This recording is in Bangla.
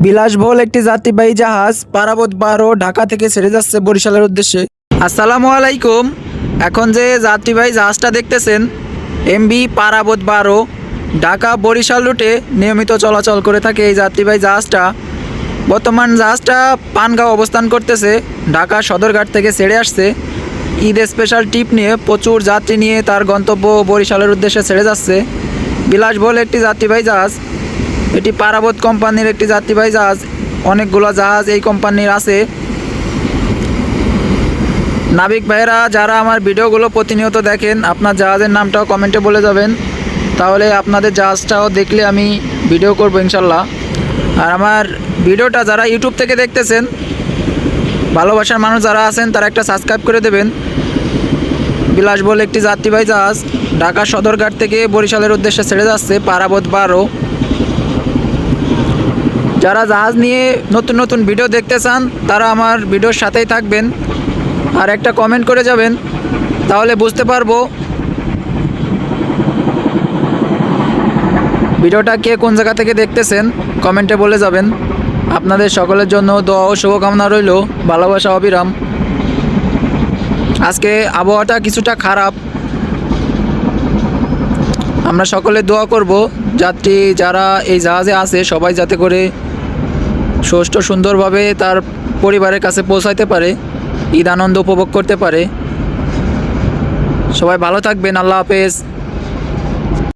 বিলাসবহুল একটি যাত্রীবাহী জাহাজ পারাবত 12 ঢাকা থেকে ছেড়ে যাচ্ছে বরিশালের উদ্দেশ্যে। আসসালামু আলাইকুম। এখন যে যাত্রীবাহী জাহাজটা দেখতেছেন এমবি পারাবত 12 ঢাকা বরিশাল রুটে নিয়মিত চলাচল করে থাকে। এই যাত্রীবাহী জাহাজটা বর্তমান জাহাজটা পানগাঁও অবস্থান করতেছে। ঢাকা সদরঘাট থেকে ছেড়ে আসছে। ঈদ স্পেশাল ট্রিপ নিয়ে প্রচুর যাত্রী নিয়ে তার গন্তব্য বরিশালের উদ্দেশ্যে ছেড়ে যাচ্ছে। বিলাসবহুল একটি যাত্রীবাহী জাহাজ, এটি পারাবত কোম্পানির একটি যাত্রীবাহী জাহাজ। অনেকগুলো জাহাজ এই কোম্পানির আছে। নাবিক ভাইয়েরা যারা আমার ভিডিওগুলো প্রতিনিয়ত দেখেন, আপনার জাহাজের নামটাও কমেন্টে বলে যাবেন, তাহলে আপনাদের জাহাজটাও দেখলে আমি ভিডিও করব ইনশাল্লাহ। আর আমার ভিডিওটা যারা ইউটিউব থেকে দেখতেছেন, ভালোবাসার মানুষ যারা আছেন তারা একটা সাবস্ক্রাইব করে দেবেন। বিলাসবহুল একটি যাত্রীবাহী জাহাজ ঢাকা সদরঘাট থেকে বরিশালের উদ্দেশ্যে ছেড়ে যাচ্ছে পারাবত 12। যারা জাহাজ নিয়ে নতুন নতুন ভিডিও দেখতে চান তারা আমার ভিডিওর সাথেই থাকবেন আর একটা কমেন্ট করে যাবেন, তাহলে বুঝতে পারবো ভিডিওটা কে কোন জায়গা থেকে দেখতেছেন। কমেন্টে বলে যাবেন। আপনাদের সকলের জন্য দোয়া ও শুভকামনা রইল, ভালোবাসা অবিরাম। আজকে আবহাওয়াটা কিছুটা খারাপ, আমরা সকলে দোয়া করব যাত্রী যারা এই জাহাজে আছে সবাই যাতে করে সুষ্ঠু সুন্দরভাবে তার পরিবারের কাছে পৌঁছাইতে পারে, ঈদ আনন্দ উপভোগ করতে পারে। সবাই ভালো থাকবেন। আল্লাহ হাফেজ।